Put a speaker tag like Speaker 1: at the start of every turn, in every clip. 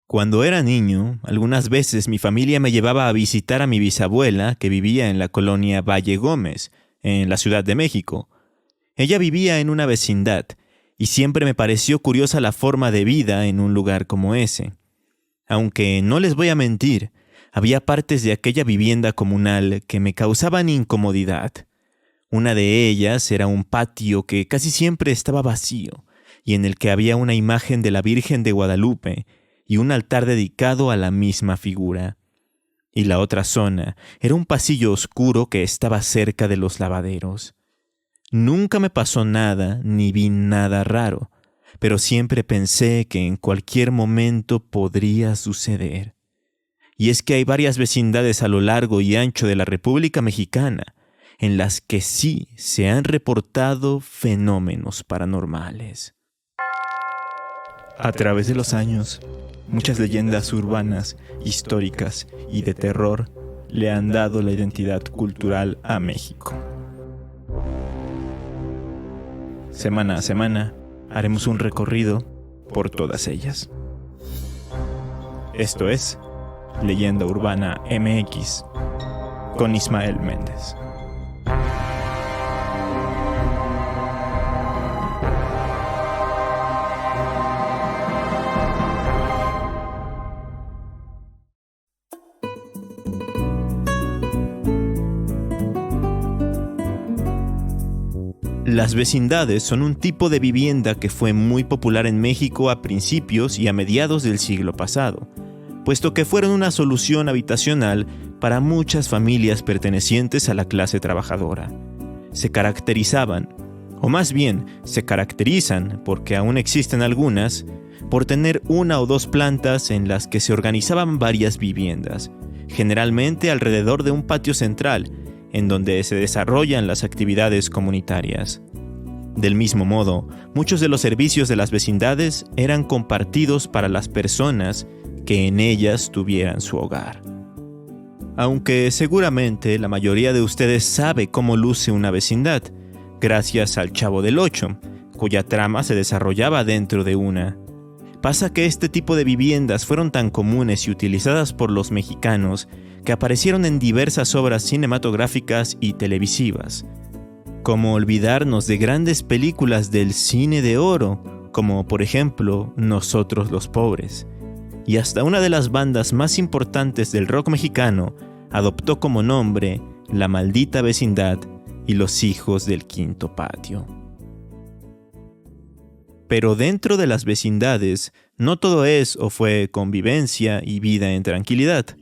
Speaker 1: Cuando era niño, algunas veces mi familia me llevaba a visitar a mi bisabuela, que vivía en la colonia Valle Gómez, en la Ciudad de México. Ella vivía en una vecindad, y siempre me pareció curiosa la forma de vida en un lugar como ese. Aunque no les voy a mentir, había partes de aquella vivienda comunal que me causaban incomodidad. Una de ellas era un patio que casi siempre estaba vacío, y en el que había una imagen de la Virgen de Guadalupe y un altar dedicado a la misma figura. Y la otra zona era un pasillo oscuro que estaba cerca de los lavaderos. Nunca me pasó nada ni vi nada raro, pero siempre pensé que en cualquier momento podría suceder. Y es que hay varias vecindades a lo largo y ancho de la República Mexicana en las que sí se han reportado fenómenos paranormales. A través de los años, muchas leyendas urbanas, históricas y de terror le han dado la identidad cultural a México. Semana a semana, haremos un recorrido por todas ellas. Esto es Leyenda Urbana MX con Ismael Méndez. Las vecindades son un tipo de vivienda que fue muy popular en México a principios y a mediados del siglo pasado, puesto que fueron una solución habitacional para muchas familias pertenecientes a la clase trabajadora. Se caracterizaban, o más bien se caracterizan, porque aún existen algunas, por tener una o dos plantas en las que se organizaban varias viviendas, generalmente alrededor de un patio central, en donde se desarrollan las actividades comunitarias. Del mismo modo, muchos de los servicios de las vecindades eran compartidos para las personas que en ellas tuvieran su hogar. Aunque seguramente la mayoría de ustedes sabe cómo luce una vecindad, gracias al Chavo del Ocho, cuya trama se desarrollaba dentro de una. Pasa que este tipo de viviendas fueron tan comunes y utilizadas por los mexicanos que aparecieron en diversas obras cinematográficas y televisivas. Como olvidarnos de grandes películas del cine de oro, como por ejemplo Nosotros los Pobres. Y hasta una de las bandas más importantes del rock mexicano adoptó como nombre La Maldita Vecindad y Los Hijos del Quinto Patio. Pero dentro de las vecindades, no todo es o fue convivencia y vida en tranquilidad.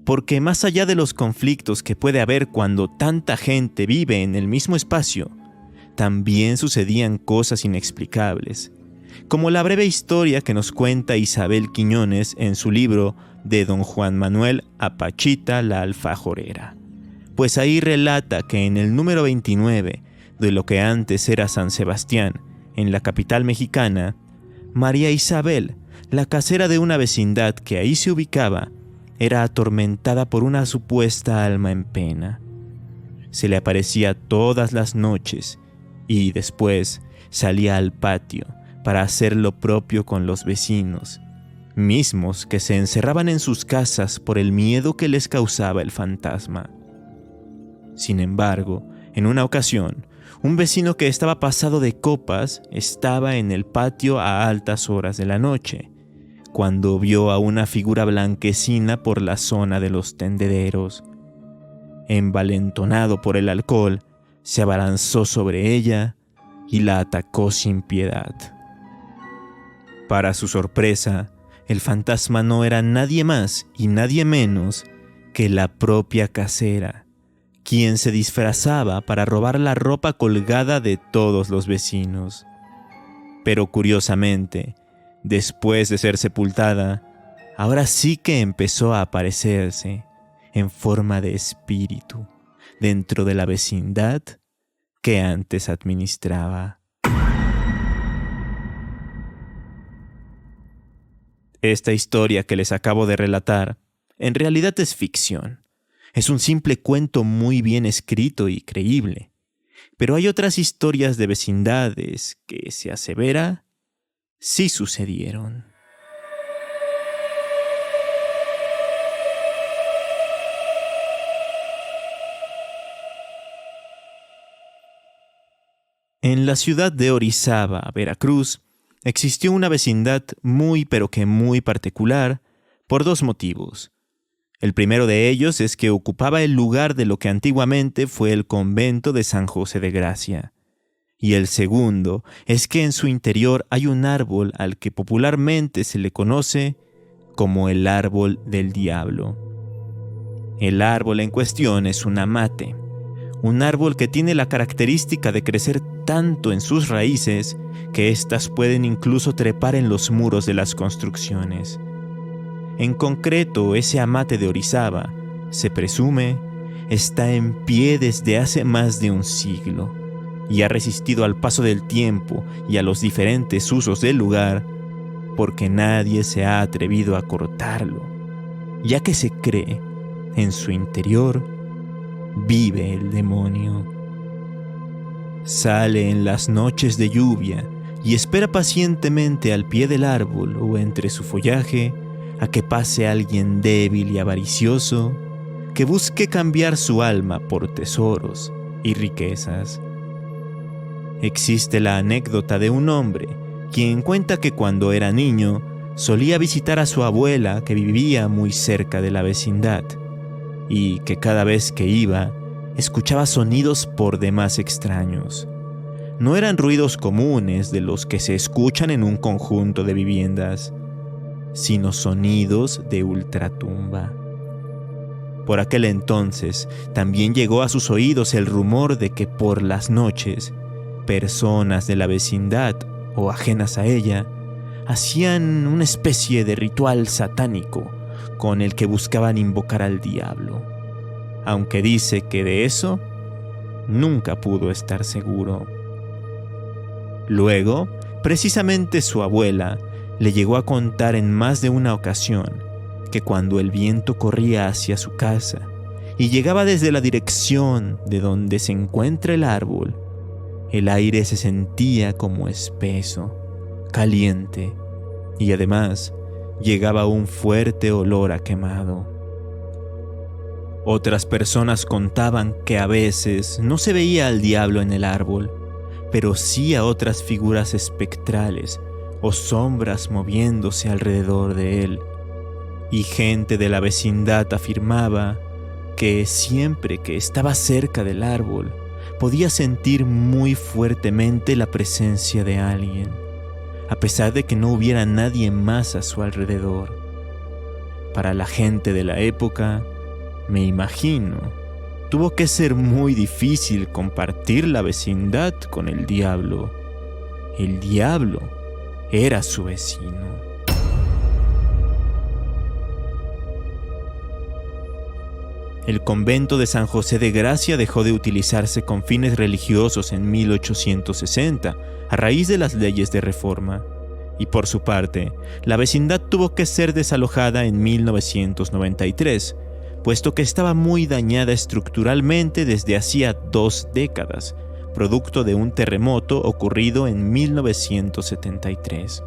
Speaker 1: Porque más allá de los conflictos que puede haber cuando tanta gente vive en el mismo espacio, también sucedían cosas inexplicables, como la breve historia que nos cuenta Isabel Quiñones en su libro de Don Juan Manuel Apachita la Alfajorera. Pues ahí relata que en el número 29 de lo que antes era San Sebastián, en la capital mexicana, María Isabel, la casera de una vecindad que ahí se ubicaba, era atormentada por una supuesta alma en pena. Se le aparecía todas las noches y después salía al patio para hacer lo propio con los vecinos, mismos que se encerraban en sus casas por el miedo que les causaba el fantasma. Sin embargo, en una ocasión, un vecino que estaba pasado de copas estaba en el patio a altas horas de la noche, cuando vio a una figura blanquecina por la zona de los tendederos. Envalentonado por el alcohol, se abalanzó sobre ella y la atacó sin piedad. Para su sorpresa, el fantasma no era nadie más y nadie menos que la propia casera, quien se disfrazaba para robar la ropa colgada de todos los vecinos. Pero curiosamente, después de ser sepultada, ahora sí que empezó a aparecerse en forma de espíritu dentro de la vecindad que antes administraba. Esta historia que les acabo de relatar en realidad es ficción. Es un simple cuento muy bien escrito y creíble. Pero hay otras historias de vecindades que se asevera sí sucedieron. En la ciudad de Orizaba, Veracruz, existió una vecindad muy pero que muy particular por dos motivos. El primero de ellos es que ocupaba el lugar de lo que antiguamente fue el convento de San José de Gracia. Y el segundo es que en su interior hay un árbol al que popularmente se le conoce como el árbol del diablo. El árbol en cuestión es un amate, un árbol que tiene la característica de crecer tanto en sus raíces que éstas pueden incluso trepar en los muros de las construcciones. En concreto, ese amate de Orizaba, se presume, está en pie desde hace más de un siglo y ha resistido al paso del tiempo y a los diferentes usos del lugar porque nadie se ha atrevido a cortarlo, ya que se cree, en su interior, vive el demonio. Sale en las noches de lluvia y espera pacientemente al pie del árbol o entre su follaje a que pase alguien débil y avaricioso que busque cambiar su alma por tesoros y riquezas. Existe la anécdota de un hombre quien cuenta que cuando era niño solía visitar a su abuela que vivía muy cerca de la vecindad y que cada vez que iba escuchaba sonidos por demás extraños. No eran ruidos comunes de los que se escuchan en un conjunto de viviendas, sino sonidos de ultratumba. Por aquel entonces también llegó a sus oídos el rumor de que por las noches personas de la vecindad o ajenas a ella hacían una especie de ritual satánico con el que buscaban invocar al diablo, aunque dice que de eso nunca pudo estar seguro. Luego, precisamente su abuela le llegó a contar en más de una ocasión que cuando el viento corría hacia su casa y llegaba desde la dirección de donde se encuentra el árbol, el aire se sentía como espeso, caliente y además llegaba un fuerte olor a quemado. Otras personas contaban que a veces no se veía al diablo en el árbol, pero sí a otras figuras espectrales o sombras moviéndose alrededor de él. Y gente de la vecindad afirmaba que siempre que estaba cerca del árbol podía sentir muy fuertemente la presencia de alguien, a pesar de que no hubiera nadie más a su alrededor. Para la gente de la época, me imagino, tuvo que ser muy difícil compartir la vecindad con el diablo. El diablo era su vecino. El convento de San José de Gracia dejó de utilizarse con fines religiosos en 1860, a raíz de las leyes de reforma. Y por su parte, la vecindad tuvo que ser desalojada en 1993, puesto que estaba muy dañada estructuralmente desde hacía 2 décadas, producto de un terremoto ocurrido en 1973.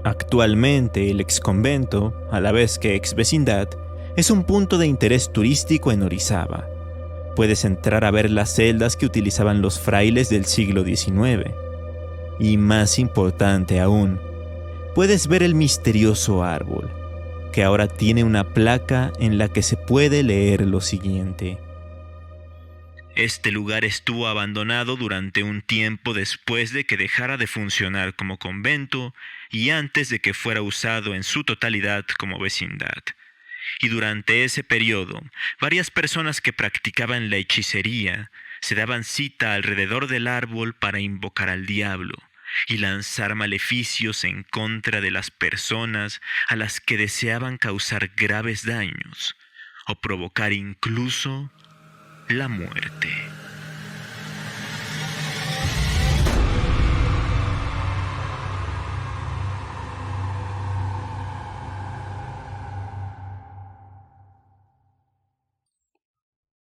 Speaker 1: Actualmente el exconvento, a la vez que exvecindad, es un punto de interés turístico en Orizaba. Puedes entrar a ver las celdas que utilizaban los frailes del siglo XIX. Y más importante aún, puedes ver el misterioso árbol, que ahora tiene una placa en la que se puede leer lo siguiente: este lugar estuvo abandonado durante un tiempo después de que dejara de funcionar como convento y antes de que fuera usado en su totalidad como vecindad. Y durante ese periodo, varias personas que practicaban la hechicería se daban cita alrededor del árbol para invocar al diablo y lanzar maleficios en contra de las personas a las que deseaban causar graves daños o provocar incluso la muerte.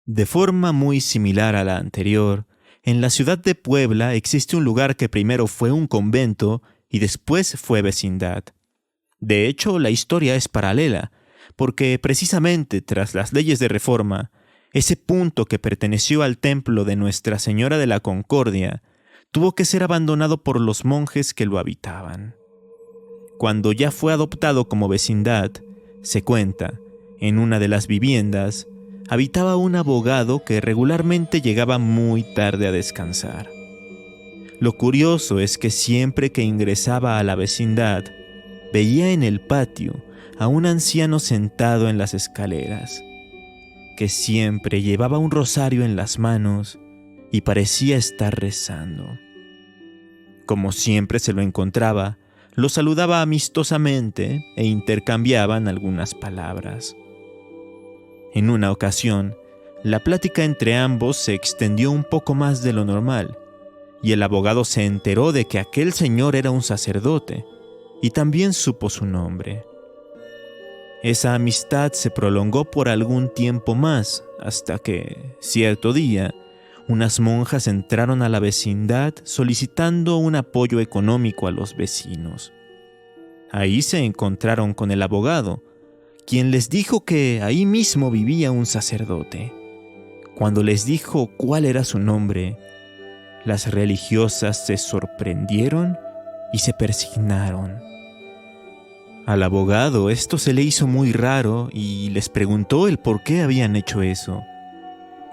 Speaker 1: De forma muy similar a la anterior, en la ciudad de Puebla existe un lugar que primero fue un convento y después fue vecindad. De hecho, la historia es paralela, porque precisamente tras las leyes de reforma, ese punto que perteneció al templo de Nuestra Señora de la Concordia tuvo que ser abandonado por los monjes que lo habitaban. Cuando ya fue adoptado como vecindad, se cuenta, en una de las viviendas, habitaba un abogado que regularmente llegaba muy tarde a descansar. Lo curioso es que siempre que ingresaba a la vecindad, veía en el patio a un anciano sentado en las escaleras, que siempre llevaba un rosario en las manos y parecía estar rezando. Como siempre se lo encontraba, lo saludaba amistosamente e intercambiaban algunas palabras. En una ocasión, la plática entre ambos se extendió un poco más de lo normal, y el abogado se enteró de que aquel señor era un sacerdote, y también supo su nombre. Esa amistad se prolongó por algún tiempo más, hasta que, cierto día, unas monjas entraron a la vecindad solicitando un apoyo económico a los vecinos. Ahí se encontraron con el abogado, quien les dijo que ahí mismo vivía un sacerdote. Cuando les dijo cuál era su nombre, las religiosas se sorprendieron y se persignaron. Al abogado esto se le hizo muy raro y les preguntó el por qué habían hecho eso.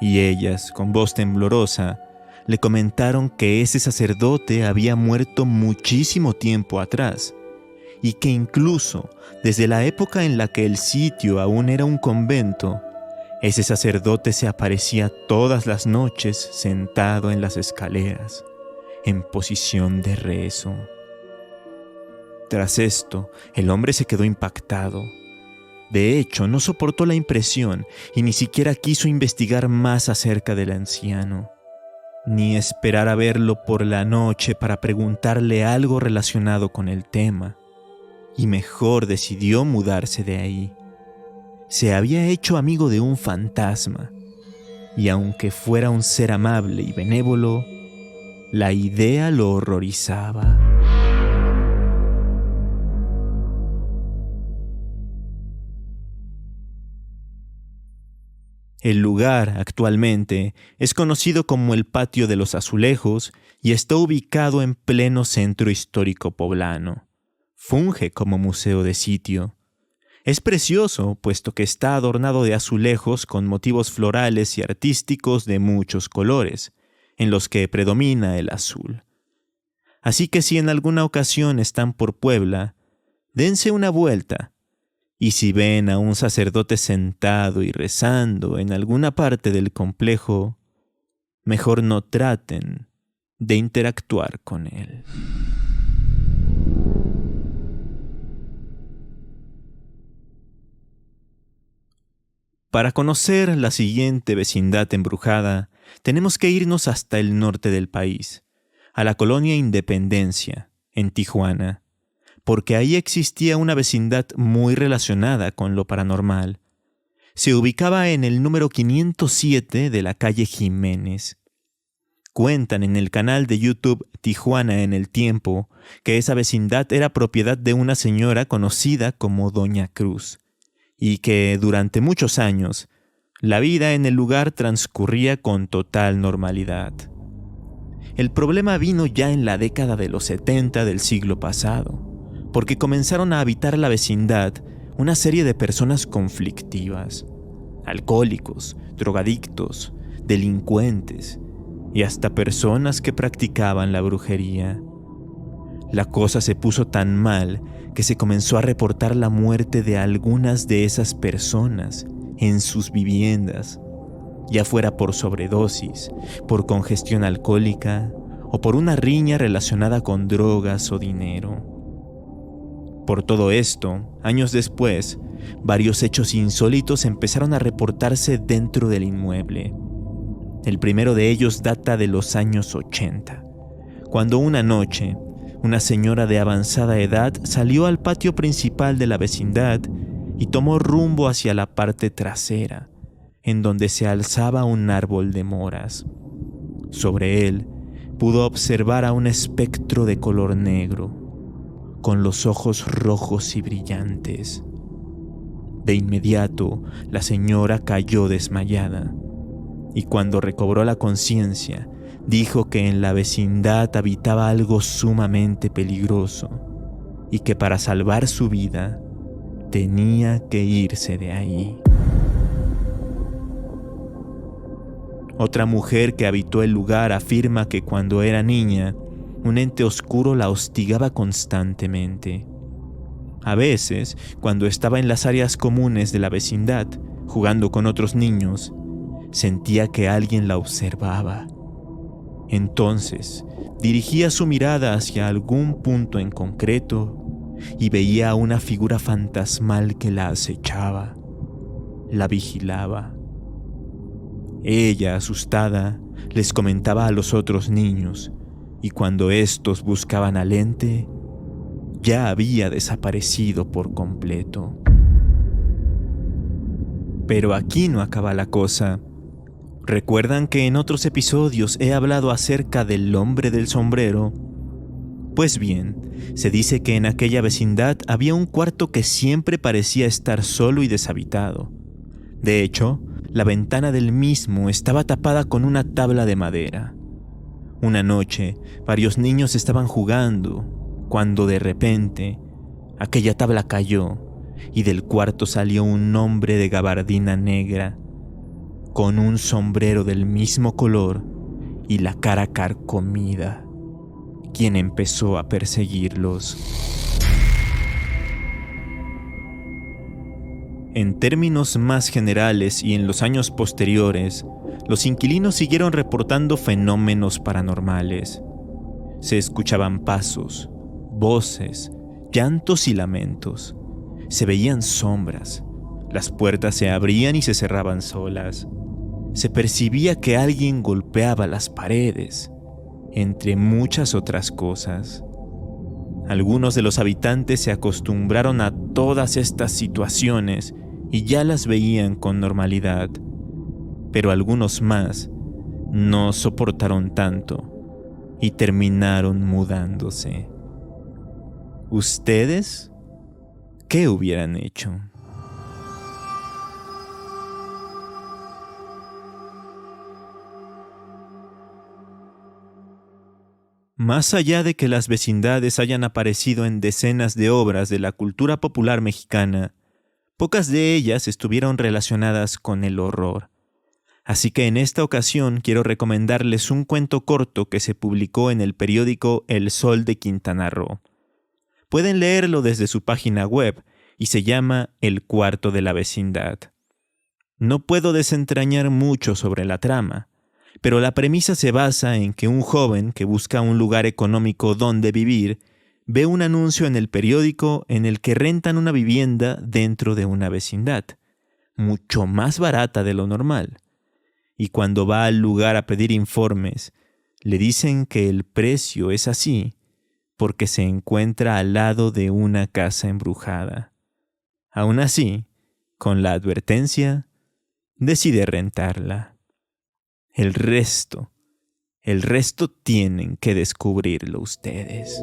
Speaker 1: Y ellas, con voz temblorosa, le comentaron que ese sacerdote había muerto muchísimo tiempo atrás, y que incluso desde la época en la que el sitio aún era un convento, ese sacerdote se aparecía todas las noches sentado en las escaleras, en posición de rezo. Tras esto, el hombre se quedó impactado. De hecho, no soportó la impresión y ni siquiera quiso investigar más acerca del anciano, ni esperar a verlo por la noche para preguntarle algo relacionado con el tema. Y mejor decidió mudarse de ahí. Se había hecho amigo de un fantasma, y aunque fuera un ser amable y benévolo, la idea lo horrorizaba. El lugar actualmente es conocido como el Patio de los Azulejos y está ubicado en pleno centro histórico poblano. Funge como museo de sitio. Es precioso, puesto que está adornado de azulejos con motivos florales y artísticos de muchos colores, en los que predomina el azul. Así que si en alguna ocasión están por Puebla, dense una vuelta, y si ven a un sacerdote sentado y rezando en alguna parte del complejo, mejor no traten de interactuar con él. Para conocer la siguiente vecindad embrujada, tenemos que irnos hasta el norte del país, a la colonia Independencia, en Tijuana, porque ahí existía una vecindad muy relacionada con lo paranormal. Se ubicaba en el número 507 de la calle Jiménez. Cuentan en el canal de YouTube Tijuana en el Tiempo que esa vecindad era propiedad de una señora conocida como Doña Cruz, y que durante muchos años la vida en el lugar transcurría con total normalidad. El problema vino ya en la década de los 70 del siglo pasado, porque comenzaron a habitar la vecindad una serie de personas conflictivas, alcohólicos, drogadictos, delincuentes y hasta personas que practicaban la brujería. La cosa se puso tan mal que se comenzó a reportar la muerte de algunas de esas personas en sus viviendas, ya fuera por sobredosis, por congestión alcohólica o por una riña relacionada con drogas o dinero. Por todo esto, años después, varios hechos insólitos empezaron a reportarse dentro del inmueble. El primero de ellos data de los años 80, cuando una noche, una señora de avanzada edad salió al patio principal de la vecindad y tomó rumbo hacia la parte trasera, en donde se alzaba un árbol de moras. Sobre él pudo observar a un espectro de color negro, con los ojos rojos y brillantes. De inmediato, la señora cayó desmayada, y cuando recobró la conciencia, dijo que en la vecindad habitaba algo sumamente peligroso y que para salvar su vida tenía que irse de ahí. Otra mujer que habitó el lugar afirma que cuando era niña, un ente oscuro la hostigaba constantemente. A veces, cuando estaba en las áreas comunes de la vecindad, jugando con otros niños, sentía que alguien la observaba. Entonces, dirigía su mirada hacia algún punto en concreto y veía a una figura fantasmal que la acechaba, la vigilaba. Ella, asustada, les comentaba a los otros niños, y cuando estos buscaban al ente, ya había desaparecido por completo. Pero aquí no acaba la cosa. ¿Recuerdan que en otros episodios he hablado acerca del hombre del sombrero? Pues bien, se dice que en aquella vecindad había un cuarto que siempre parecía estar solo y deshabitado. De hecho, la ventana del mismo estaba tapada con una tabla de madera. Una noche, varios niños estaban jugando, cuando de repente, aquella tabla cayó y del cuarto salió un hombre de gabardina negra, con un sombrero del mismo color y la cara carcomida, quien empezó a perseguirlos. En términos más generales y en los años posteriores, los inquilinos siguieron reportando fenómenos paranormales. Se escuchaban pasos, voces, llantos y lamentos. Se veían sombras. Las puertas se abrían y se cerraban solas. Se percibía que alguien golpeaba las paredes, entre muchas otras cosas. Algunos de los habitantes se acostumbraron a todas estas situaciones y ya las veían con normalidad, pero algunos más no soportaron tanto y terminaron mudándose. ¿Ustedes qué hubieran hecho? Más allá de que las vecindades hayan aparecido en decenas de obras de la cultura popular mexicana, pocas de ellas estuvieron relacionadas con el horror. Así que en esta ocasión quiero recomendarles un cuento corto que se publicó en el periódico El Sol de Quintana Roo. Pueden leerlo desde su página web y se llama El cuarto de la vecindad. No puedo desentrañar mucho sobre la trama, pero la premisa se basa en que un joven que busca un lugar económico donde vivir ve un anuncio en el periódico en el que rentan una vivienda dentro de una vecindad, mucho más barata de lo normal. Y cuando va al lugar a pedir informes, le dicen que el precio es así porque se encuentra al lado de una casa embrujada. Aún así, con la advertencia, decide rentarla. El resto tienen que descubrirlo ustedes.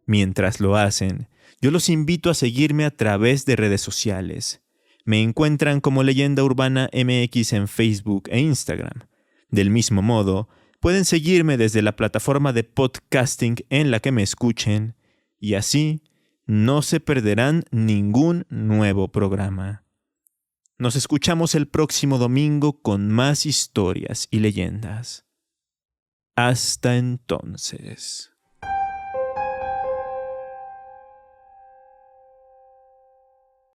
Speaker 1: Mientras lo hacen, yo los invito a seguirme a través de redes sociales. Me encuentran como Leyenda Urbana MX en Facebook e Instagram. Del mismo modo, pueden seguirme desde la plataforma de podcasting en la que me escuchen, y así no se perderán ningún nuevo programa. Nos escuchamos el próximo domingo con más historias y leyendas. Hasta entonces.